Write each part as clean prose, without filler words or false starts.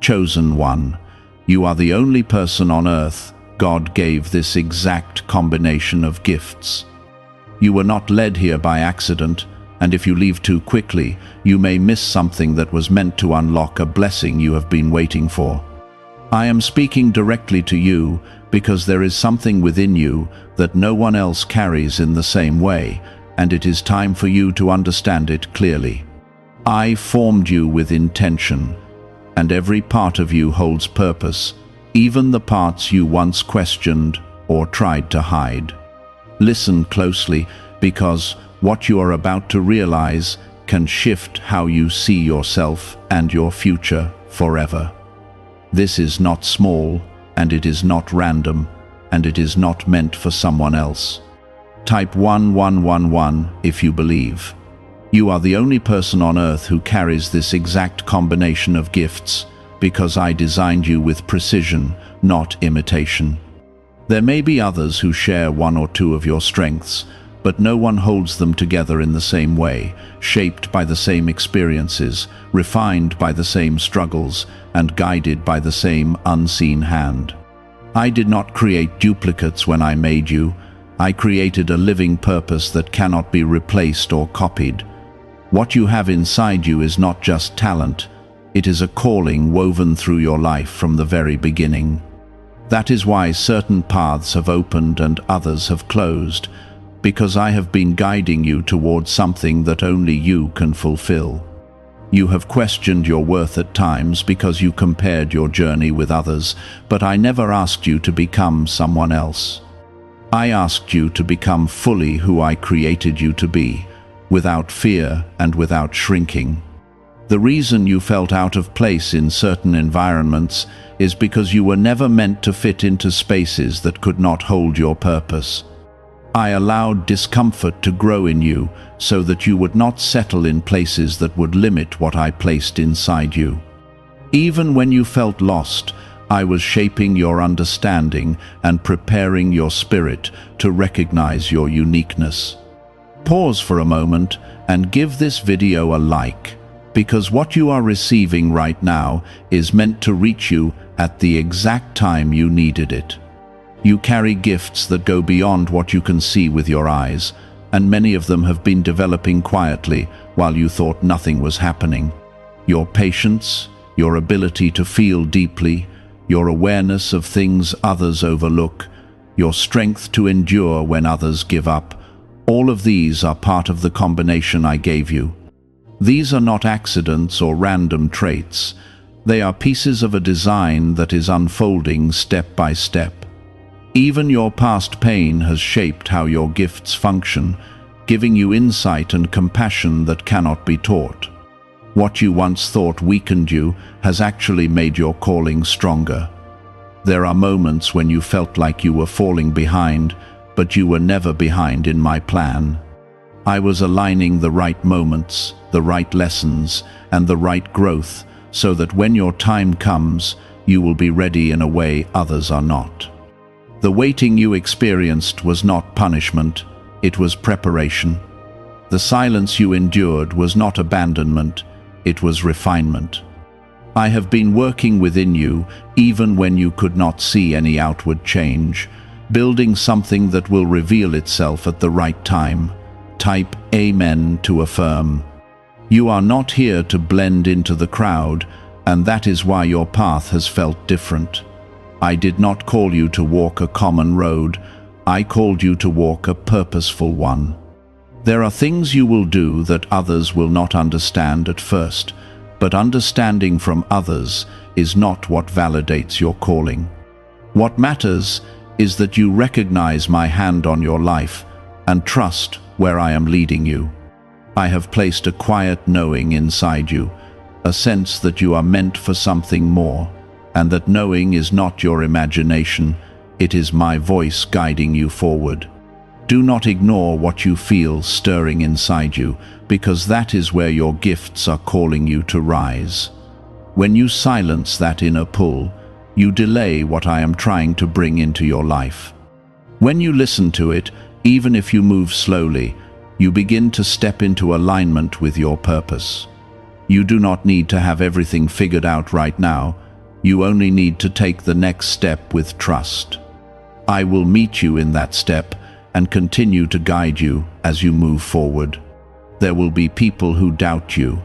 Chosen one, you are the only person on earth God gave this exact combination of gifts. You were not led here by accident, and if you leave too quickly, you may miss something that was meant to unlock a blessing you have been waiting for. I am speaking directly to you because there is something within you that no one else carries in the same way, and it is time for you to understand it clearly. I formed you with intention, and every part of you holds purpose, even the parts you once questioned or tried to hide. Listen closely, because what you are about to realize can shift how you see yourself and your future forever. This is not small, and it is not random, and it is not meant for someone else. Type 1111 if you believe. You are the only person on earth who carries this exact combination of gifts, because I designed you with precision, not imitation. There may be others who share one or two of your strengths, but no one holds them together in the same way, shaped by the same experiences, refined by the same struggles, and guided by the same unseen hand. I did not create duplicates when I made you. I created a living purpose that cannot be replaced or copied. What you have inside you is not just talent, it is a calling woven through your life from the very beginning. That is why certain paths have opened and others have closed, because I have been guiding you towards something that only you can fulfill. You have questioned your worth at times because you compared your journey with others, but I never asked you to become someone else. I asked you to become fully who I created you to be, without fear and without shrinking. The reason you felt out of place in certain environments is because you were never meant to fit into spaces that could not hold your purpose. I allowed discomfort to grow in you so that you would not settle in places that would limit what I placed inside you. Even when you felt lost, I was shaping your understanding and preparing your spirit to recognize your uniqueness. Pause for a moment and give this video a like, because what you are receiving right now is meant to reach you at the exact time you needed it. You carry gifts that go beyond what you can see with your eyes, and many of them have been developing quietly while you thought nothing was happening. Your patience, your ability to feel deeply, your awareness of things others overlook, your strength to endure when others give up, all of these are part of the combination I gave you. These are not accidents or random traits. They are pieces of a design that is unfolding step by step. Even your past pain has shaped how your gifts function, giving you insight and compassion that cannot be taught. What you once thought weakened you has actually made your calling stronger. There are moments when you felt like you were falling behind, but you were never behind in my plan. I was aligning the right moments, the right lessons, and the right growth, so that when your time comes, you will be ready in a way others are not. The waiting you experienced was not punishment, it was preparation. The silence you endured was not abandonment, it was refinement. I have been working within you even when you could not see any outward change, building something that will reveal itself at the right time. Type Amen to affirm. You are not here to blend into the crowd, and that is why your path has felt different. I did not call you to walk a common road, I called you to walk a purposeful one. There are things you will do that others will not understand at first, but understanding from others is not what validates your calling. What matters is that you recognize my hand on your life and trust where I am leading you. I have placed a quiet knowing inside you, a sense that you are meant for something more, and that knowing is not your imagination, it is my voice guiding you forward. Do not ignore what you feel stirring inside you, because that is where your gifts are calling you to rise. When you silence that inner pull, you delay what I am trying to bring into your life. When you listen to it, even if you move slowly, you begin to step into alignment with your purpose. You do not need to have everything figured out right now. You only need to take the next step with trust. I will meet you in that step and continue to guide you as you move forward. There will be people who doubt you,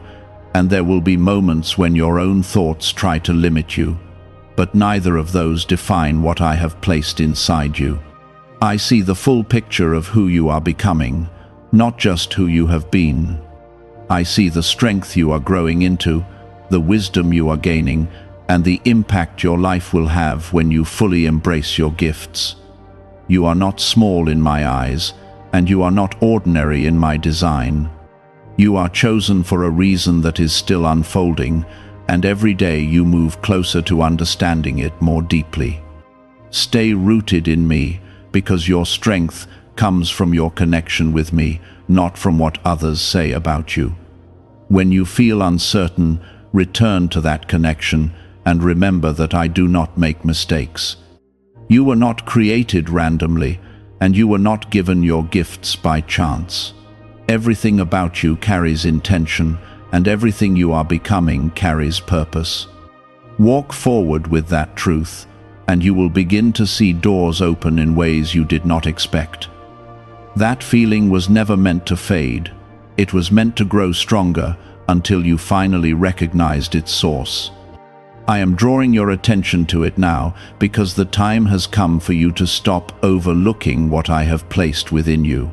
and there will be moments when your own thoughts try to limit you, but neither of those define what I have placed inside you. I see the full picture of who you are becoming, not just who you have been. I see the strength you are growing into, the wisdom you are gaining, and the impact your life will have when you fully embrace your gifts. You are not small in my eyes, and you are not ordinary in my design. You are chosen for a reason that is still unfolding, and every day you move closer to understanding it more deeply. Stay rooted in me, because your strength comes from your connection with me, not from what others say about you. When you feel uncertain, return to that connection and remember that I do not make mistakes. You were not created randomly, and you were not given your gifts by chance. Everything about you carries intention, and everything you are becoming carries purpose. Walk forward with that truth, and you will begin to see doors open in ways you did not expect. That feeling was never meant to fade. It was meant to grow stronger until you finally recognized its source. I am drawing your attention to it now because the time has come for you to stop overlooking what I have placed within you.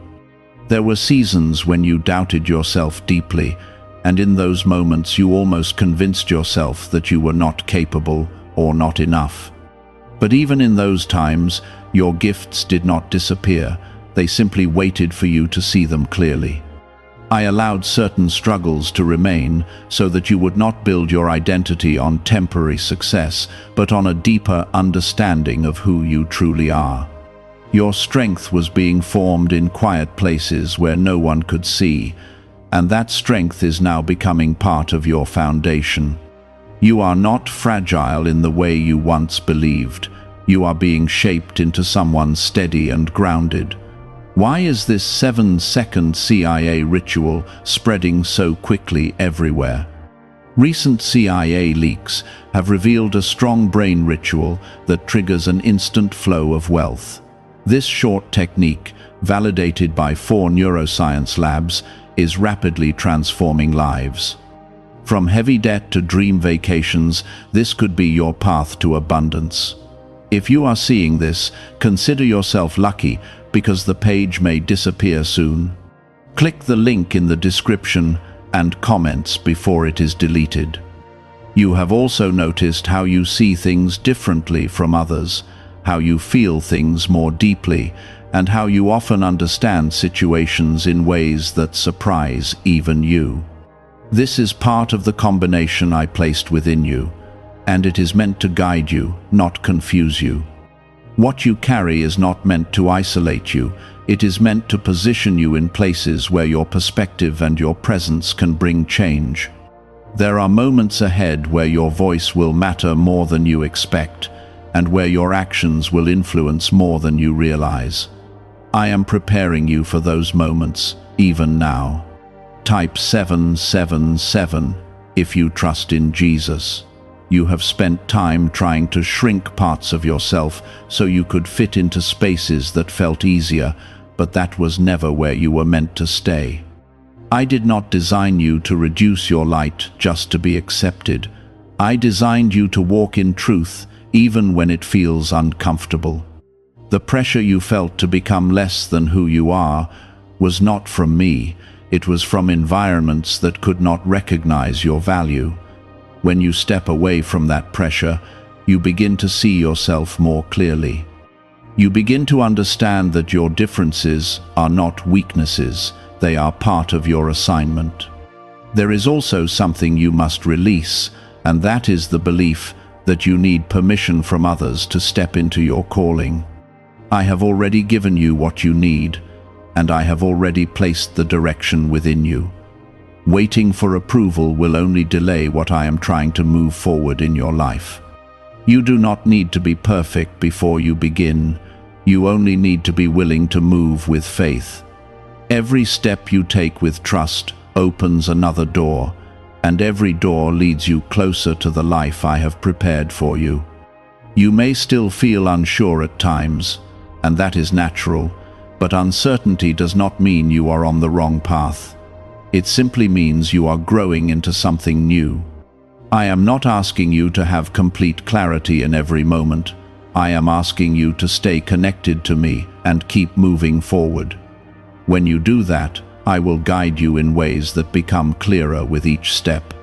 There were seasons when you doubted yourself deeply, and in those moments you almost convinced yourself that you were not capable or not enough. But even in those times, your gifts did not disappear. They simply waited for you to see them clearly. I allowed certain struggles to remain so that you would not build your identity on temporary success, but on a deeper understanding of who you truly are. Your strength was being formed in quiet places where no one could see, and that strength is now becoming part of your foundation. You are not fragile in the way you once believed. You are being shaped into someone steady and grounded. Why is this 7-second CIA ritual spreading so quickly everywhere? Recent CIA leaks have revealed a strong brain ritual that triggers an instant flow of wealth. This short technique, validated by 4 neuroscience labs, is rapidly transforming lives. From heavy debt to dream vacations, this could be your path to abundance. If you are seeing this, consider yourself lucky, because the page may disappear soon. Click the link in the description and comments before it is deleted. You have also noticed how you see things differently from others, how you feel things more deeply, and how you often understand situations in ways that surprise even you. This is part of the combination I placed within you, and it is meant to guide you, not confuse you. What you carry is not meant to isolate you. It is meant to position you in places where your perspective and your presence can bring change. There are moments ahead where your voice will matter more than you expect, and where your actions will influence more than you realize. I am preparing you for those moments, even now. Type 777 if you trust in Jesus. You have spent time trying to shrink parts of yourself so you could fit into spaces that felt easier, but that was never where you were meant to stay. I did not design you to reduce your light just to be accepted. I designed you to walk in truth, even when it feels uncomfortable. The pressure you felt to become less than who you are was not from me. It was from environments that could not recognize your value. When you step away from that pressure, you begin to see yourself more clearly. You begin to understand that your differences are not weaknesses, they are part of your assignment. There is also something you must release, and that is the belief that you need permission from others to step into your calling. I have already given you what you need, and I have already placed the direction within you. Waiting for approval will only delay what I am trying to move forward in your life. You do not need to be perfect before you begin. You only need to be willing to move with faith. Every step you take with trust opens another door, and every door leads you closer to the life I have prepared for you. You may still feel unsure at times, and that is natural, but uncertainty does not mean you are on the wrong path. It simply means you are growing into something new. I am not asking you to have complete clarity in every moment. I am asking you to stay connected to me and keep moving forward. When you do that, I will guide you in ways that become clearer with each step.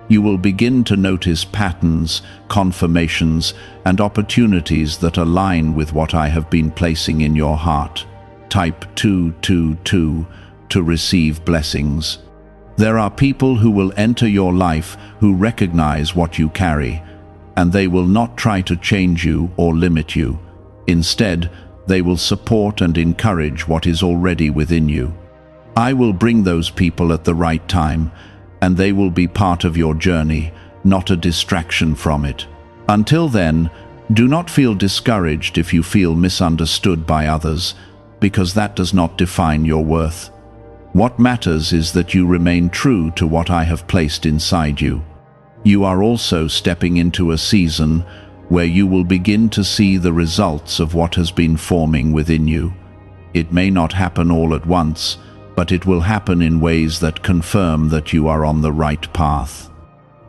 You will begin to notice patterns, confirmations, and opportunities that align with what I have been placing in your heart. Type 222 to receive blessings. There are people who will enter your life who recognize what you carry, and they will not try to change you or limit you. Instead, they will support and encourage what is already within you. I will bring those people at the right time, and they will be part of your journey, not a distraction from it. Until then, do not feel discouraged if you feel misunderstood by others, because that does not define your worth. What matters is that you remain true to what I have placed inside you. You are also stepping into a season where you will begin to see the results of what has been forming within you. It may not happen all at once, but it will happen in ways that confirm that you are on the right path.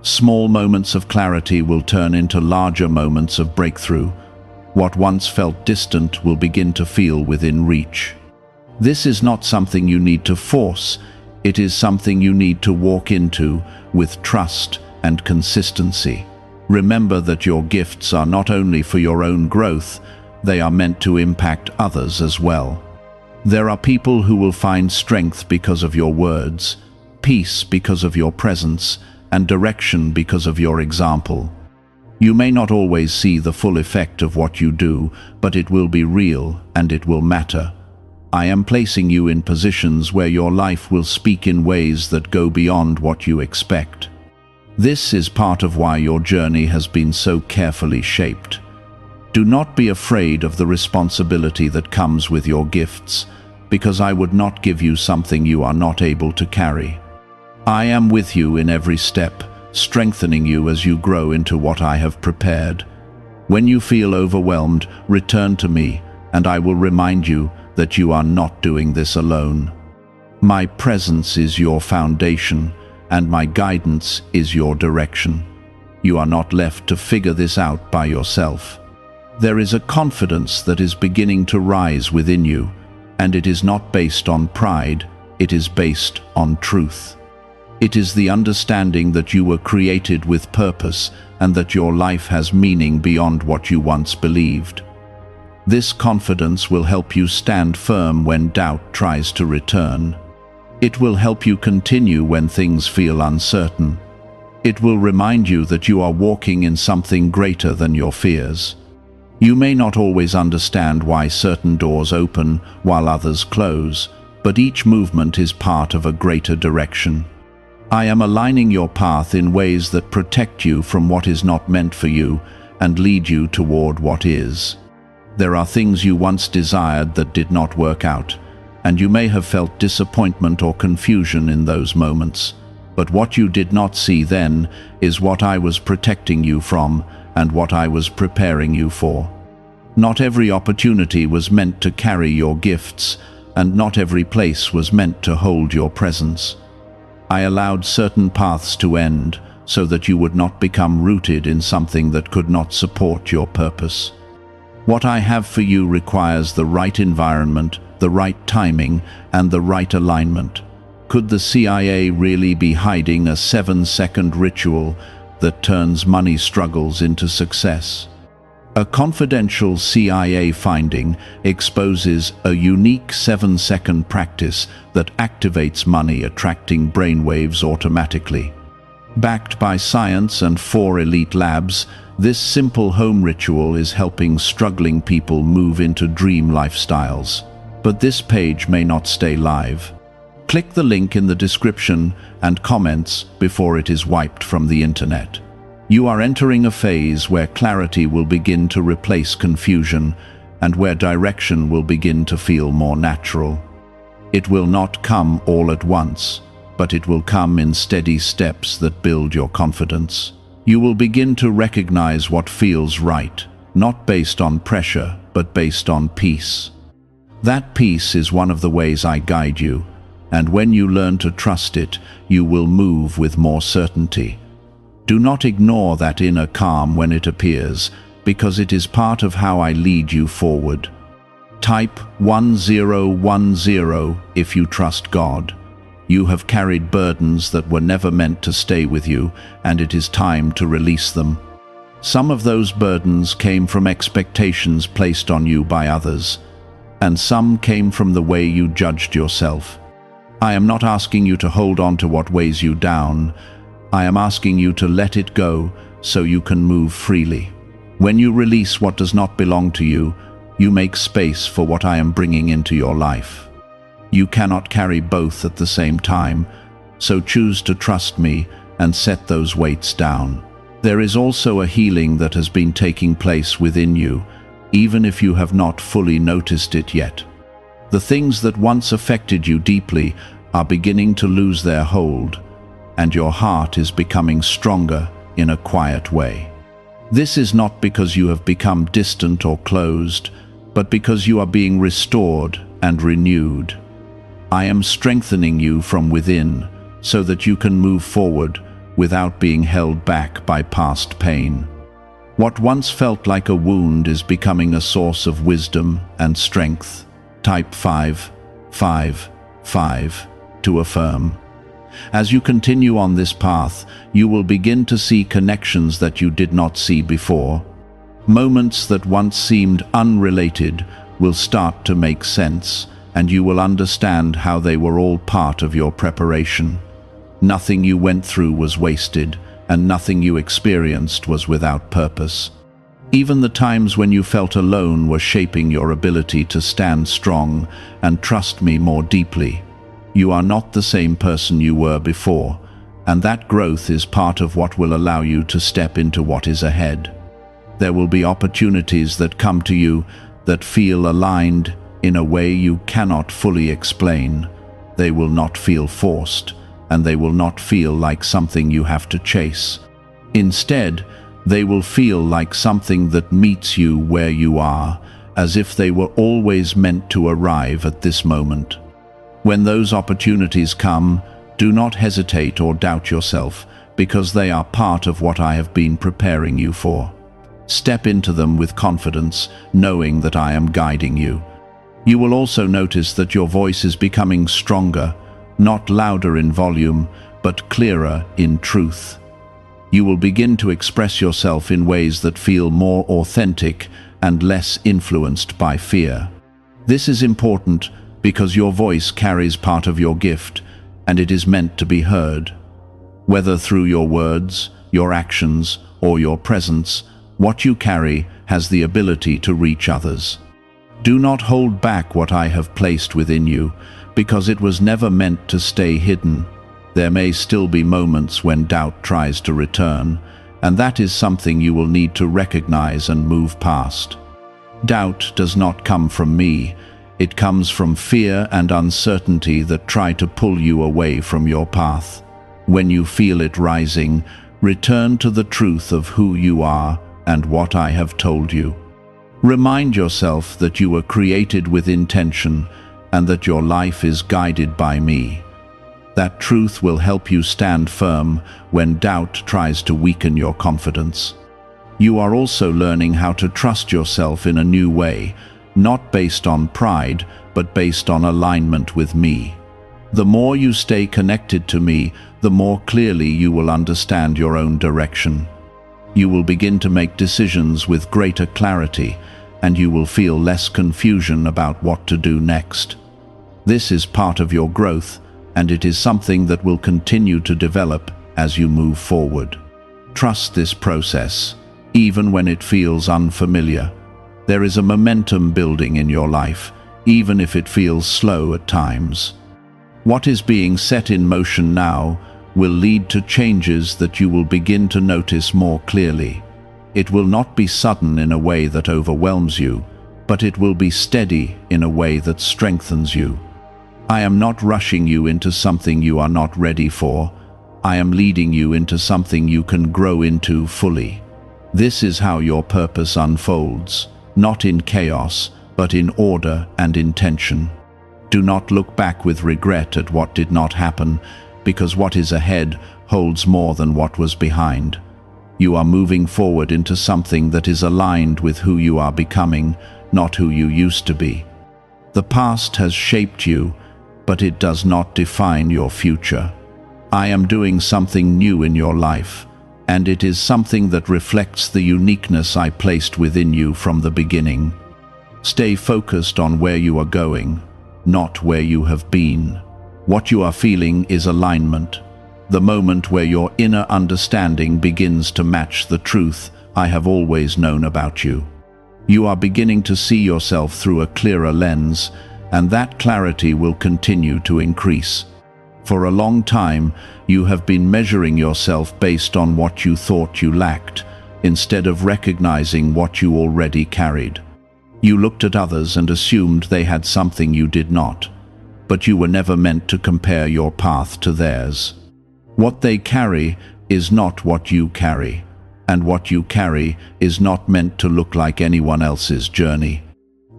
Small moments of clarity will turn into larger moments of breakthrough. What once felt distant will begin to feel within reach. This is not something you need to force, it is something you need to walk into with trust and consistency. Remember that your gifts are not only for your own growth, they are meant to impact others as well. There are people who will find strength because of your words, peace because of your presence, and direction because of your example. You may not always see the full effect of what you do, but it will be real and it will matter. I am placing you in positions where your life will speak in ways that go beyond what you expect. This is part of why your journey has been so carefully shaped. Do not be afraid of the responsibility that comes with your gifts, because I would not give you something you are not able to carry. I am with you in every step, strengthening you as you grow into what I have prepared. When you feel overwhelmed, return to me, and I will remind you that you are not doing this alone. My presence is your foundation, and my guidance is your direction. You are not left to figure this out by yourself. There is a confidence that is beginning to rise within you, and it is not based on pride, it is based on truth. It is the understanding that you were created with purpose and that your life has meaning beyond what you once believed. This confidence will help you stand firm when doubt tries to return. It will help you continue when things feel uncertain. It will remind you that you are walking in something greater than your fears. You may not always understand why certain doors open while others close, but each movement is part of a greater direction. I am aligning your path in ways that protect you from what is not meant for you and lead you toward what is. There are things you once desired that did not work out, and you may have felt disappointment or confusion in those moments. But what you did not see then is what I was protecting you from and what I was preparing you for. Not every opportunity was meant to carry your gifts, and not every place was meant to hold your presence. I allowed certain paths to end so that you would not become rooted in something that could not support your purpose. What I have for you requires the right environment, the right timing, and the right alignment. Could the CIA really be hiding a 7-second ritual that turns money struggles into success? A confidential CIA finding exposes a unique 7-second practice that activates money attracting brainwaves automatically. Backed by science and 4 elite labs, this simple home ritual is helping struggling people move into dream lifestyles. But this page may not stay live. Click the link in the description and comments before it is wiped from the internet. You are entering a phase where clarity will begin to replace confusion and where direction will begin to feel more natural. It will not come all at once, but it will come in steady steps that build your confidence. You will begin to recognize what feels right, not based on pressure, but based on peace. That peace is one of the ways I guide you, and when you learn to trust it, you will move with more certainty. Do not ignore that inner calm when it appears, because it is part of how I lead you forward. Type 1010 if you trust God. You have carried burdens that were never meant to stay with you, and it is time to release them. Some of those burdens came from expectations placed on you by others, and some came from the way you judged yourself. I am not asking you to hold on to what weighs you down. I am asking you to let it go so you can move freely. When you release what does not belong to you, you make space for what I am bringing into your life. You cannot carry both at the same time, so choose to trust me and set those weights down. There is also a healing that has been taking place within you, even if you have not fully noticed it yet. The things that once affected you deeply are beginning to lose their hold, and your heart is becoming stronger in a quiet way. This is not because you have become distant or closed, but because you are being restored and renewed. I am strengthening you from within so that you can move forward without being held back by past pain. What once felt like a wound is becoming a source of wisdom and strength. Type 555 to affirm. As you continue on this path, you will begin to see connections that you did not see before. Moments that once seemed unrelated will start to make sense, and you will understand how they were all part of your preparation. Nothing you went through was wasted, and nothing you experienced was without purpose. Even the times when you felt alone were shaping your ability to stand strong and trust me more deeply. You are not the same person you were before, and that growth is part of what will allow you to step into what is ahead. There will be opportunities that come to you that feel aligned in a way you cannot fully explain. They will not feel forced, and they will not feel like something you have to chase. Instead, they will feel like something that meets you where you are, as if they were always meant to arrive at this moment. When those opportunities come, do not hesitate or doubt yourself, because they are part of what I have been preparing you for. Step into them with confidence, knowing that I am guiding you. You will also notice that your voice is becoming stronger, not louder in volume, but clearer in truth. You will begin to express yourself in ways that feel more authentic and less influenced by fear. This is important because your voice carries part of your gift, and it is meant to be heard. Whether through your words, your actions, or your presence, what you carry has the ability to reach others. Do not hold back what I have placed within you, because it was never meant to stay hidden. There may still be moments when doubt tries to return, and that is something you will need to recognize and move past. Doubt does not come from me. It comes from fear and uncertainty that try to pull you away from your path. When you feel it rising, return to the truth of who you are and what I have told you. Remind yourself that you were created with intention and that your life is guided by me. That truth will help you stand firm when doubt tries to weaken your confidence. You are also learning how to trust yourself in a new way, not based on pride, but based on alignment with me. The more you stay connected to me, the more clearly you will understand your own direction. You will begin to make decisions with greater clarity, and you will feel less confusion about what to do next. This is part of your growth, and it is something that will continue to develop as you move forward. Trust this process, even when it feels unfamiliar. There is a momentum building in your life, even if it feels slow at times. What is being set in motion now will lead to changes that you will begin to notice more clearly. It will not be sudden in a way that overwhelms you, but it will be steady in a way that strengthens you. I am not rushing you into something you are not ready for. I am leading you into something you can grow into fully. This is how your purpose unfolds, not in chaos, but in order and intention. Do not look back with regret at what did not happen, because what is ahead holds more than what was behind. You are moving forward into something that is aligned with who you are becoming, not who you used to be. The past has shaped you, but it does not define your future. I am doing something new in your life, and it is something that reflects the uniqueness I placed within you from the beginning. Stay focused on where you are going, not where you have been. What you are feeling is alignment, the moment where your inner understanding begins to match the truth I have always known about you. You are beginning to see yourself through a clearer lens, and that clarity will continue to increase. For a long time, you have been measuring yourself based on what you thought you lacked, instead of recognizing what you already carried. You looked at others and assumed they had something you did not, but you were never meant to compare your path to theirs. What they carry is not what you carry, and what you carry is not meant to look like anyone else's journey.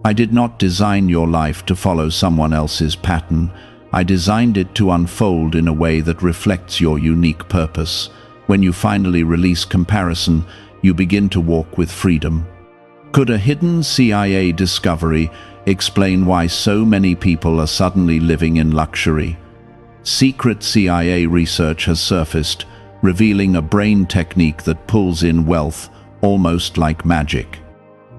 I did not design your life to follow someone else's pattern. I designed it to unfold in a way that reflects your unique purpose. When you finally release comparison, you begin to walk with freedom. Could a hidden CIA discovery explain why so many people are suddenly living in luxury? Secret CIA research has surfaced, revealing a brain technique that pulls in wealth almost like magic.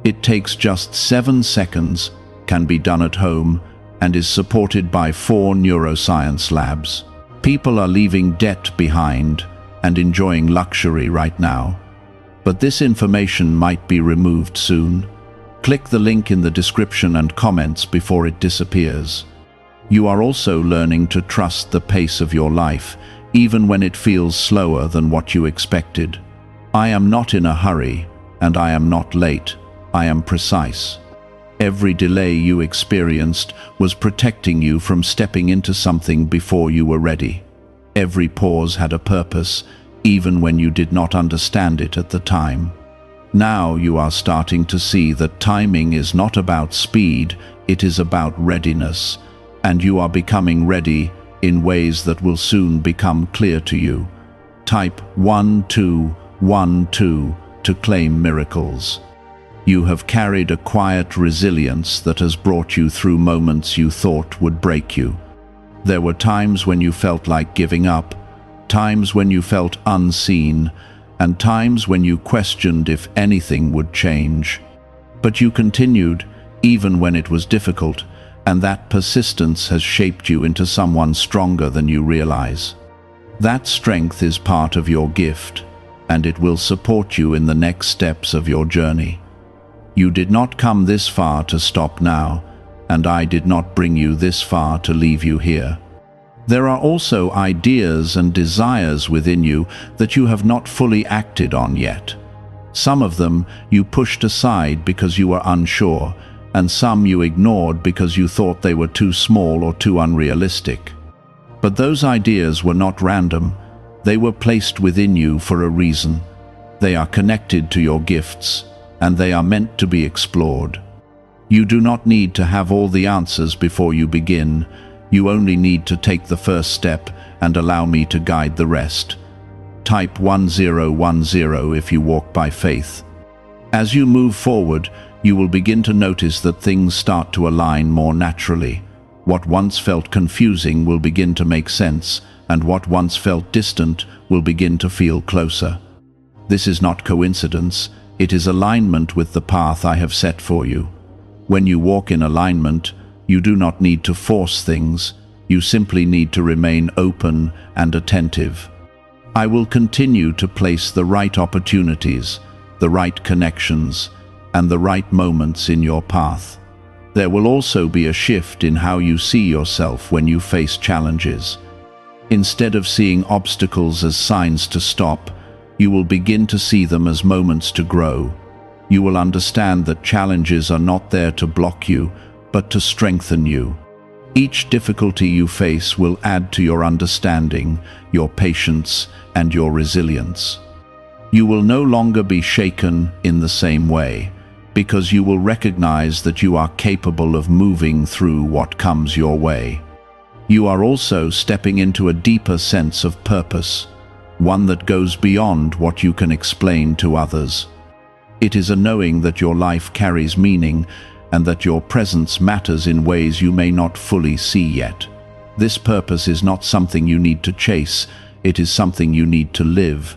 It takes just 7 seconds, can be done at home, and is supported by 4 neuroscience labs. People are leaving debt behind and enjoying luxury right now. But this information might be removed soon. Click the link in the description and comments before it disappears. You are also learning to trust the pace of your life, even when it feels slower than what you expected. I am not in a hurry, and I am not late. I am precise. Every delay you experienced was protecting you from stepping into something before you were ready. Every pause had a purpose, even when you did not understand it at the time. Now you are starting to see that timing is not about speed, it is about readiness, and you are becoming ready in ways that will soon become clear to you. Type 1212 to claim miracles. You have carried a quiet resilience that has brought you through moments you thought would break you. There were times when you felt like giving up, times when you felt unseen, and times when you questioned if anything would change. But you continued, even when it was difficult, and that persistence has shaped you into someone stronger than you realize. That strength is part of your gift, and it will support you in the next steps of your journey. You did not come this far to stop now, and I did not bring you this far to leave you here. There are also ideas and desires within you that you have not fully acted on yet. Some of them you pushed aside because you were unsure, and some you ignored because you thought they were too small or too unrealistic. But those ideas were not random. They were placed within you for a reason. They are connected to your gifts, and they are meant to be explored. You do not need to have all the answers before you begin. You only need to take the first step and allow me to guide the rest. Type 1010 if you walk by faith. As you move forward, you will begin to notice that things start to align more naturally. What once felt confusing will begin to make sense, and what once felt distant will begin to feel closer. This is not coincidence. It is alignment with the path I have set for you. When you walk in alignment, you do not need to force things. You simply need to remain open and attentive. I will continue to place the right opportunities, the right connections, and the right moments in your path. There will also be a shift in how you see yourself when you face challenges. Instead of seeing obstacles as signs to stop, you will begin to see them as moments to grow. You will understand that challenges are not there to block you, but to strengthen you. Each difficulty you face will add to your understanding, your patience, and your resilience. You will no longer be shaken in the same way, because you will recognize that you are capable of moving through what comes your way. You are also stepping into a deeper sense of purpose, one that goes beyond what you can explain to others. It is a knowing that your life carries meaning and that your presence matters in ways you may not fully see yet. This purpose is not something you need to chase, it is something you need to live.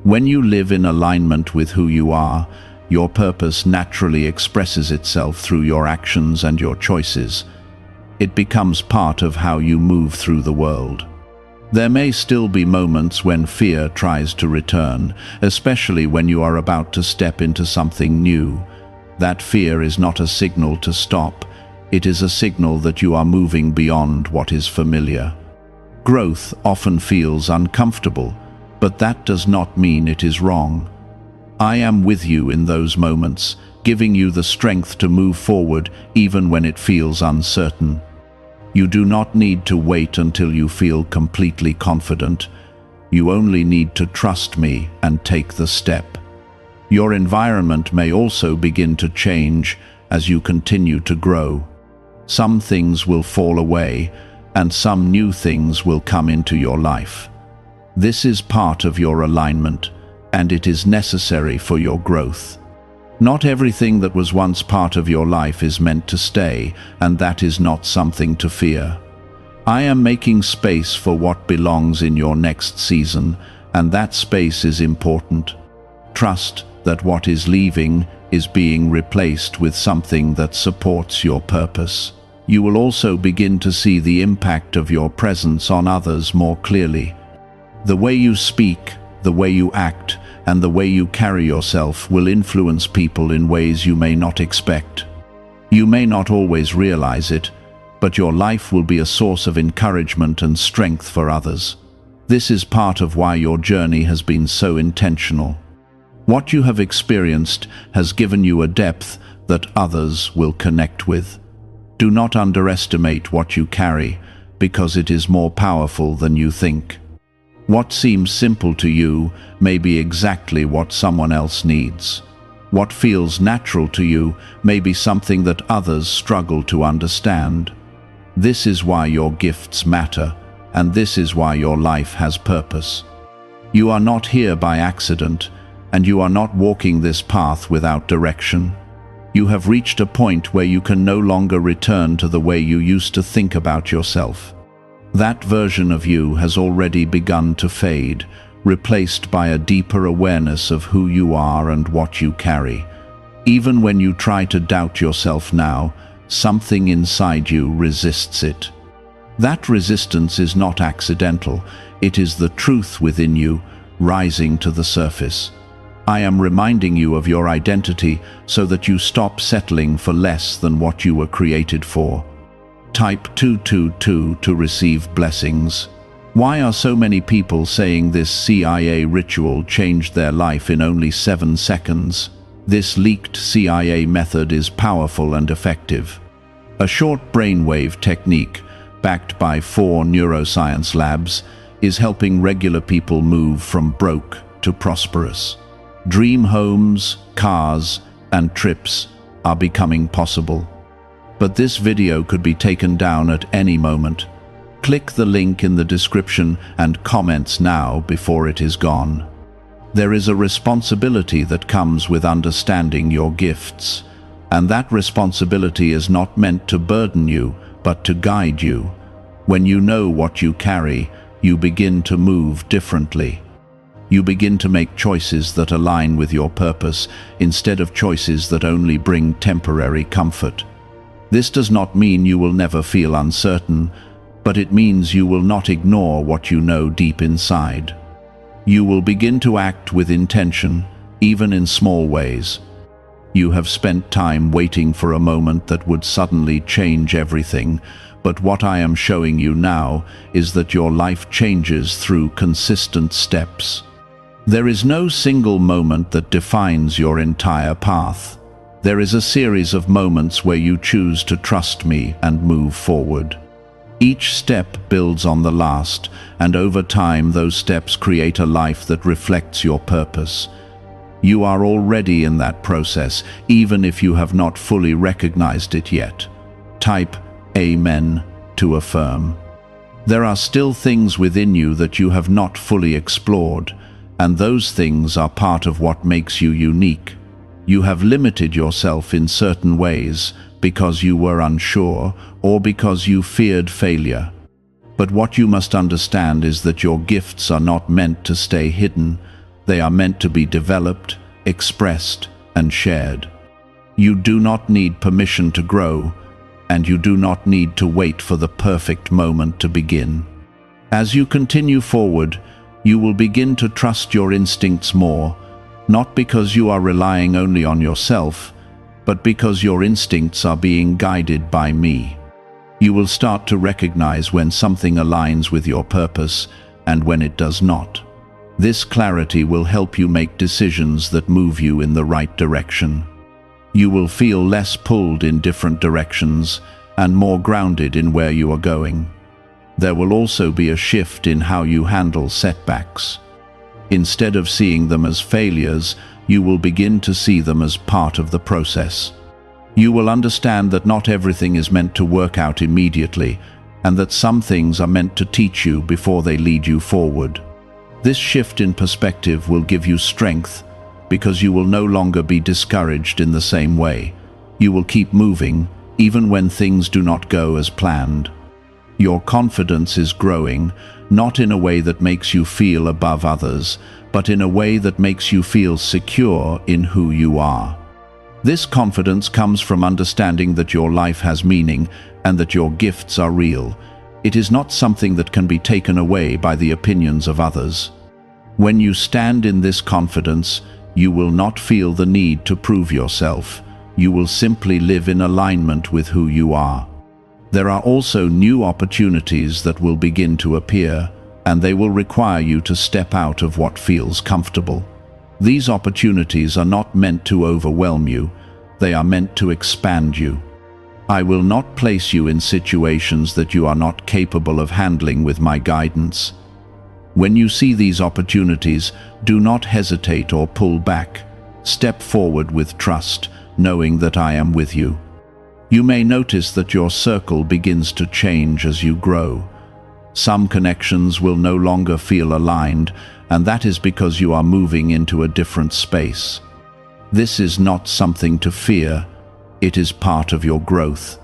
When you live in alignment with who you are, your purpose naturally expresses itself through your actions and your choices. It becomes part of how you move through the world. There may still be moments when fear tries to return, especially when you are about to step into something new. That fear is not a signal to stop. It is a signal that you are moving beyond what is familiar. Growth often feels uncomfortable, but that does not mean it is wrong. I am with you in those moments, giving you the strength to move forward even when it feels uncertain. You do not need to wait until you feel completely confident. You only need to trust me and take the step. Your environment may also begin to change as you continue to grow. Some things will fall away, and some new things will come into your life. This is part of your alignment, and it is necessary for your growth. Not everything that was once part of your life is meant to stay, and that is not something to fear. I am making space for what belongs in your next season, and that space is important. Trust that what is leaving is being replaced with something that supports your purpose. You will also begin to see the impact of your presence on others more clearly. The way you speak, the way you act, and the way you carry yourself will influence people in ways you may not expect. You may not always realize it, but your life will be a source of encouragement and strength for others. This is part of why your journey has been so intentional. What you have experienced has given you a depth that others will connect with. Do not underestimate what you carry, because it is more powerful than you think. What seems simple to you may be exactly what someone else needs. What feels natural to you may be something that others struggle to understand. This is why your gifts matter, and this is why your life has purpose. You are not here by accident, and you are not walking this path without direction. You have reached a point where you can no longer return to the way you used to think about yourself. That version of you has already begun to fade, replaced by a deeper awareness of who you are and what you carry. Even when you try to doubt yourself now, something inside you resists it. That resistance is not accidental. It is the truth within you rising to the surface. I am reminding you of your identity so that you stop settling for less than what you were created for. Type 222 to receive blessings. Why are so many people saying this CIA ritual changed their life in only 7 seconds? This leaked CIA method is powerful and effective. A short brainwave technique, backed by 4 neuroscience labs, is helping regular people move from broke to prosperous. Dream homes, cars, and trips are becoming possible. But this video could be taken down at any moment. Click the link in the description and comments now before it is gone. There is a responsibility that comes with understanding your gifts, and that responsibility is not meant to burden you, but to guide you. When you know what you carry, you begin to move differently. You begin to make choices that align with your purpose instead of choices that only bring temporary comfort. This does not mean you will never feel uncertain, but it means you will not ignore what you know deep inside. You will begin to act with intention, even in small ways. You have spent time waiting for a moment that would suddenly change everything, but what I am showing you now is that your life changes through consistent steps. There is no single moment that defines your entire path. There is a series of moments where you choose to trust me and move forward. Each step builds on the last, and over time those steps create a life that reflects your purpose. You are already in that process, even if you have not fully recognized it yet. Type Amen to affirm. There are still things within you that you have not fully explored, and those things are part of what makes you unique. You have limited yourself in certain ways because you were unsure or because you feared failure. But what you must understand is that your gifts are not meant to stay hidden. They are meant to be developed, expressed, and shared. You do not need permission to grow, and you do not need to wait for the perfect moment to begin. As you continue forward, you will begin to trust your instincts more, not because you are relying only on yourself, but because your instincts are being guided by me. You will start to recognize when something aligns with your purpose and when it does not. This clarity will help you make decisions that move you in the right direction. You will feel less pulled in different directions and more grounded in where you are going. There will also be a shift in how you handle setbacks. Instead of seeing them as failures, you will begin to see them as part of the process. You will understand that not everything is meant to work out immediately, and that some things are meant to teach you before they lead you forward. This shift in perspective will give you strength, because you will no longer be discouraged in the same way. You will keep moving, even when things do not go as planned. Your confidence is growing, not in a way that makes you feel above others, but in a way that makes you feel secure in who you are. This confidence comes from understanding that your life has meaning and that your gifts are real. It is not something that can be taken away by the opinions of others. When you stand in this confidence, you will not feel the need to prove yourself. You will simply live in alignment with who you are. There are also new opportunities that will begin to appear, and they will require you to step out of what feels comfortable. These opportunities are not meant to overwhelm you, they are meant to expand you. I will not place you in situations that you are not capable of handling with my guidance. When you see these opportunities, do not hesitate or pull back. Step forward with trust, knowing that I am with you. You may notice that your circle begins to change as you grow. Some connections will no longer feel aligned, and that is because you are moving into a different space. This is not something to fear, it is part of your growth.